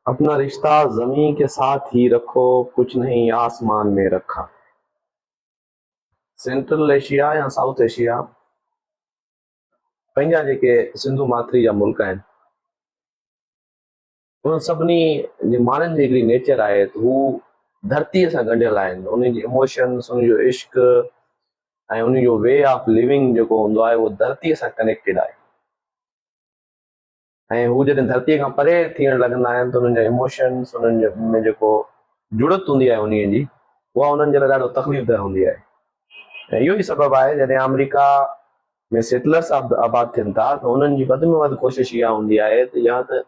अपना रिश्ता जमीन के साथ ही रखो, कुछ नहीं आसमान में रखा। सेंट्रल एशिया या साउथ एशिया पंहिंजा जेके सिंधु माथरी जा मुल्क आहिनि, उन सभिनी जे माण्हुनि जी हिकिड़ी नेचर आहे त हू धरतीअ सां ॻंढियल आहिनि। उन्हनि जी इमोशन्स, उन जो इश्क ऐं उन जो वे ऑफ लिविंग जेको हूंदो आहे उहो धरतीअ सां कनेक्टेड आहे। ऐं हू जॾहिं धरतीअ खां परे थियण लॻंदा आहिनि त उन्हनि जा इमोशन्स, उन्हनि जे में जेको जुड़त हूंदी आहे उन जी, उहा उन्हनि जे लाइ ॾाढो तकलीफ़ दह हूंदी आहे। ऐं इहो ई सबबु आहे जॾहिं अमेरिका में सेटलर्स आबाद थियनि था त उन्हनि जी वधि में वधि कोशिशि इहा हूंदी आहे त या त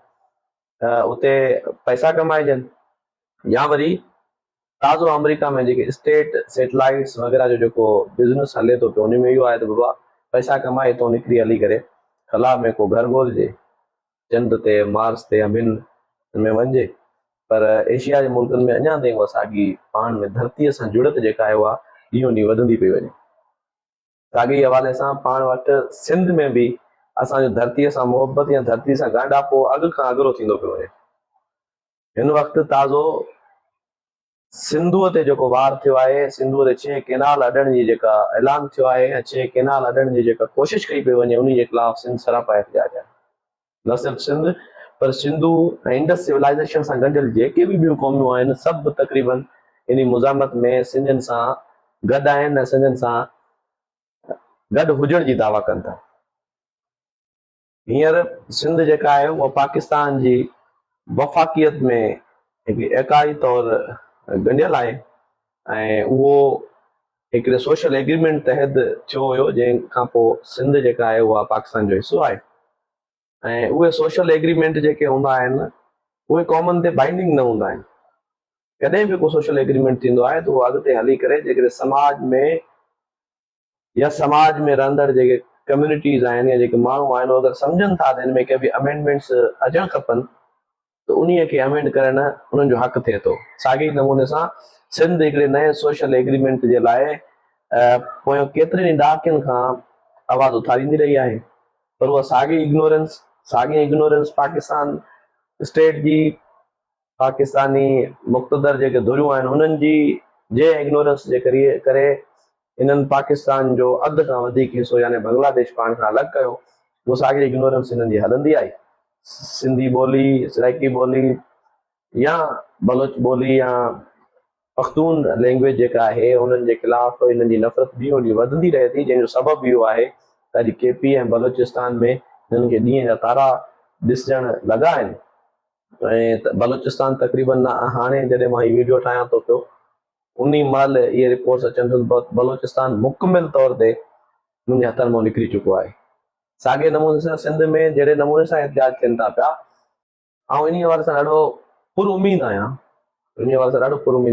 उते पैसा कमाइजनि या वरी ताज़ो अमेरिका में जेके स्टेट सेटेलाइट्स वग़ैरह जो जेको बिज़नेस हले थो पियो उन में इहो आहे त बाबा पैसा कमाए थो निकिरी हली करे ख़ला में को घर ॻोल्हिजे, चंड ते, मार्स ते या ॿिनि में वञिजे। पर एशिया जे मुल्कनि में अञा ताईं उहा साॻी पाण में धरतीअ सां जुड़त जेका आहे उहा ॾींहों ॾींहुं वधंदी पई वञे। साॻी हवाले सां पाण वटि सिंध में बि असांजो धरतीअ सां मुहबत या धरती सां ॻाढ़ापो अॻु खां अॻिरो थींदो पियो वञे। हिन वक़्तु ताज़ो सिंधूअ ते जेको वार थियो आहे, सिंधूअ ते 6 केनाल अॾण जी जेका ऐलान थियो आहे ऐं 6 केनाल अॾण जी जेका कोशिशि कई पई वञे उन जे ख़िलाफ़ सिंध सरापा एहतिजाज आहे। न सिर्फ़ु सिंध पर सिंधु ऐं इंडस सिविलाइज़ेशन सां गॾियल जेके बि ॿियूं क़ौमियूं आहिनि सभु तक़रीबन इन मुज़ामत में सिंधियुनि सां गॾु आहिनि ऐं सिंधियुनि सां गॾु हुजण जी दावा कनि था। हींअर सिंध जेका आहे उहा पाकिस्तान जी वफ़ाक़ियत में हिकिड़ी एकाई तौर ॻंढियल आहे ऐं उहो हिकिड़े सोशल एग्रीमेंट तहत थियो हुयो जंहिंखां पोइ सिंध जेका आहे उहा पाकिस्तान जो हिसो आहे। ऐं उहे सोशल एग्रीमेंट जेके हूंदा आहिनि उहे क़ौमनि ते बाइंडिंग न हूंदा आहिनि। कॾहिं बि को सोशल एग्रीमेंट थींदो आहे त उहो अॻिते हली करे जेकॾहिं समाज में या समाज में रहंदड़ जेके कम्यूनिटीज़ आहिनि या जेके माण्हू आहिनि अगरि सम्झनि था त हिन में के बि अमेंडमेंट्स अचणु खपनि त उन्हीअ खे अमेंड करण उन्हनि जो हक़ थिए थो। साॻी नमूने सां सिंध हिकिड़े नए सोशल एग्रीमेंट जे लाइ पोयां केतिरनि ई ॾहाकनि खां आवाज़ उथारींदी रही आहे, पर उहा साॻी इग्नोरेंस पाकिस्तान स्टेट जी, पाकिस्तानी मुक़्तदर जेके धुरियूं आहिनि उन्हनि जी जे इग्नोरेंस जे करे इन्हनि पाकिस्तान जो अधु खां वधीक हिसो यानी बांग्लादेश पाण खां अलॻि कयो। उहा साॻी इग्नोरेंस हिननि जी हलंदी आई। सिंधी ॿोली, सराइकी ॿोली या बलोच ॿोली या पख्तून लैंग्वेज जेका आहे उन्हनि जे ख़िलाफ़ हिननि जी नफ़रत ॾींहों ॾींहुं वधंदी रहे थी, जंहिंजो सबबु इहो आहे त अॼु केपी ऐं बलोचिस्तान में हिननि खे ॾींहं जा तारा ॾिसण लॻा आहिनि। ऐं बलोचिस्तान तक़रीबन हाणे जॾहिं मां हीअ वीडियो ठाहियां थो पियो उन महिल इहे रिपोर्ट्स अचनि थियूं बलोचिस्तान मुकमिल तौर ते मुंहिंजे हथनि मां निकिरी चुको आहे। साॻे नमूने सां सिंध में जहिड़े नमूने सां एहतिजाज थियनि था पिया, ऐं इन हवाले सां ॾाढो पुरउमीद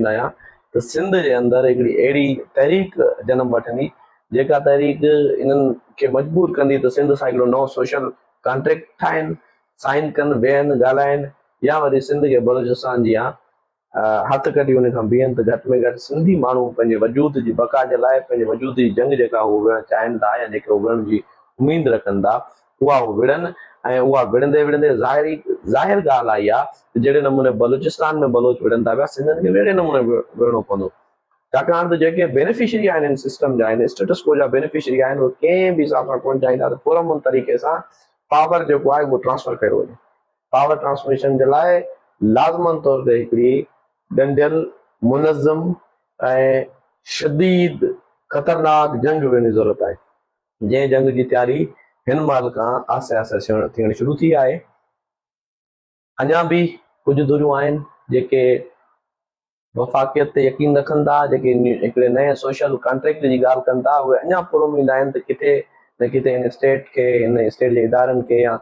आहियां त सिंध जे अंदरि हिकिड़ी अहिड़ी तहरीक जनम वठंदी जेका तहरीक इन्हनि खे मजबूर कंदी त सिंध सां हिकिड़ो नओं सोशल कॉन्ट्रेक्ट ठाहिनि, साइन कनि, वेहनि, ॻाल्हाइनि या वरी सिंध खे बलोचिस्तान जी हथ कढी उन खां बीहनि त घटि में घटि सिंधी माण्हू पंहिंजे वजूद जी बका जे लाइ पंहिंजे वजूद जी जंग जेका हू विढ़णु चाहिनि था या जेके विढ़ण जी उमेद रखनि था उहा हू विढ़नि। ऐं उहा विढ़ंदे विढ़ंदे ज़ाहिर ॻाल्हि आई आहे त जहिड़े नमूने बलूचिस्तान में बलोच विढ़नि था पिया सिंधियुनि खे अहिड़े नमूने विढ़णो पवंदो, छाकाणि त जेके बेनिफिशरी आहिनि हिन सिस्टम जा, आहिनि स्टेटस को जा बेनिफिशरी आहिनि, उहे कंहिं बि हिसाब सां कोन चाहींदा त पुरअमन तरीक़े सां पावर जेको आहे उहो ट्रांसफर कयो वञे। पावर ट्रांसमिशन जे लाइ लाज़मन तौर ते हिकिड़ी ॻंढियल, मुनज़म ऐं शदीद ख़तरनाक जंग वेहण जी ज़रूरत आहे, जंहिं जंग जी तयारी हिन महिल खां आहिस्ते आहिस्ते थियणु शुरू थी आहे। अञा बि कुझु धुरियूं आहिनि जेके वफ़ाक़ियत ते यकीन रखनि था, जेके हिकिड़े नए सोशल कॉन्ट्रेक्ट जी ॻाल्हि कनि था, उहे अञा पुरउमीद आहिनि त किथे न किथे हिन स्टेट खे, हिन स्टेट जे इदारनि खे या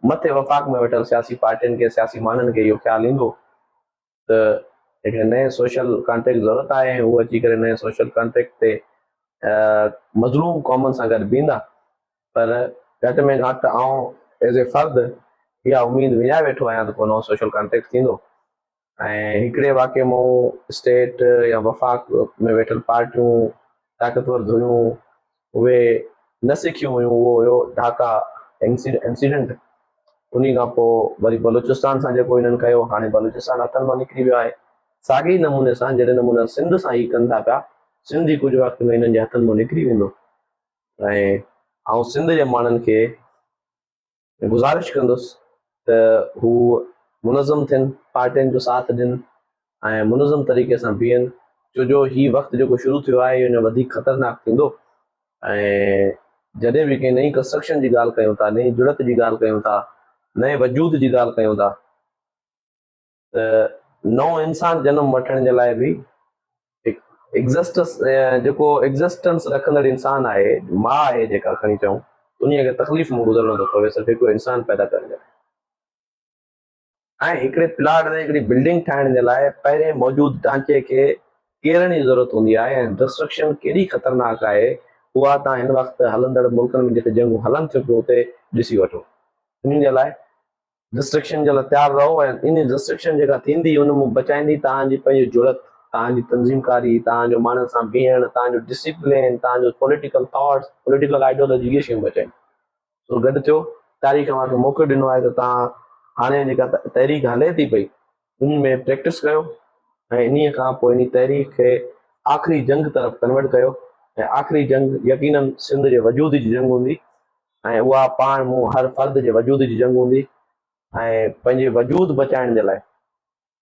मथे वफ़ाक़ में वेठल सियासी पार्टियुनि खे, सियासी माण्हुनि खे इहो ख़्यालु ईंदो त हिकिड़े नए सोशल कॉन्ट्रेक्ट ज़रूरत आहे ऐं उहे अची करे नए सोशल कॉन्ट्रेक्ट ते मज़लूम क़ौमनि सां गॾु बीहंदा। पर घटि में घटि आउं एज़ ए फर्द इहा उमेद विञाए वेठो आहियां त को नओं सोशल कॉन्ट्रेक्ट थींदो। ऐं हिकिड़े वाक़े में स्टेट या वफ़ाक़ में वेठल पार्टियूं, ताक़तवर धुरियूं, उहे न सिखियूं हुयूं, उहो हुयो ढाका इंसिडेंट। उन्ही खां पोइ वरी बलूचिस्तान सां जेको हिननि कयो, हाणे बलूचिस्तान हथनि मां निकिरी वियो आहे। साॻे ई नमूने सां जहिड़े नमूने सिंध सां ही कनि था पिया, सिंध ही कुझु वक़्त में हिननि जे हथनि मां निकिरी वेंदो। ऐं आउं सिंध जे माण्हुनि खे गुज़ारिश कंदुसि त हू मुनज़म थियनि, पार्टियुनि जो साथ ॾियनि ऐं मुनज़म तरीक़े सां बीहनि, छो जो हीउ वक़्तु जेको शुरू थियो आहे इहो वधीक ख़तरनाक थींदो। ऐं जॾहिं बि कंहिं नई कंस्ट्रक्शन जी ॻाल्हि कयूं था, नई जुड़त जी ॻाल्हि कयूं था, नए वजूद जी ॻाल्हि कयूं था, त नओं इंसान जनम वठण जे लाइ बि एग्ज़िस्टेंस जेको एग्ज़िस्टेंस रखंदड़ इंसान आहे, माउ आहे जेका खणी चऊं, उन खे तकलीफ़ में गुज़रणो थो पवे सिर्फ़ु हिकिड़ो इंसान पैदा करण जे लाइ। ऐं हिकिड़े प्लाट ते हिकिड़ी बिल्डिंग ठाहिण जे लाइ पहिरें मौजूदु ढांचे खे केरण जी ज़रूरत हूंदी आहे। ऐं डिस्ट्रक्शन केॾी ख़तरनाक आहे उहा तव्हां हिन वक़्तु हलंदड़ मुल्कनि में जिते जंगूं हलनि थियूं पियूं उते ॾिसी वठो। इन जे लाइ डिस्ट्रक्शन जे लाइ तयारु रहो, ऐं इन डिस्ट्रक्शन जेका थींदी उन में बचाईंदी तव्हांजी पंहिंजी जुड़त, तव्हांजी तंज़ीमकारी, तव्हांजो माण्हुनि सां बीहण, तव्हांजो डिसिप्लिन, तव्हांजो पॉलिटिकल थॉट्स, पॉलिटिकल आइडियोलॉजी, इहे शयूं बचाइनि। तो गॾु थियो, तारीख़ मूंखे मौक़ो ॾिनो आहे त तव्हां हाणे जेका तहरीक हले थी पई उन में प्रैक्टिस कयो ऐं इन खां पोइ इन तहरीक खे आख़िरी जंग तरफ़ कन्वर्ट कयो। ऐं आख़िरी जंग यकीनन सिंध जे वजूद जी जंग हूंदी, ऐं उहा पाण मूं हर फ़र्द जे वजूद जी जंग हूंदी। ऐं पंहिंजे वजूद बचाइण जे लाइ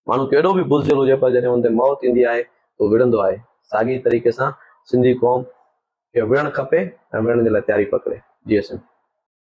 माण्हू केॾो बि बुज़दिल हुजे पर जॾहिं हुन ते मौत ईंदी आहे उहो विढ़ंदो आहे। साॻी तरीक़े सां सिंधी क़ौम खे विढ़णु खपे ऐं विढ़ण जे लाइ तयारी पकिड़े। जी असां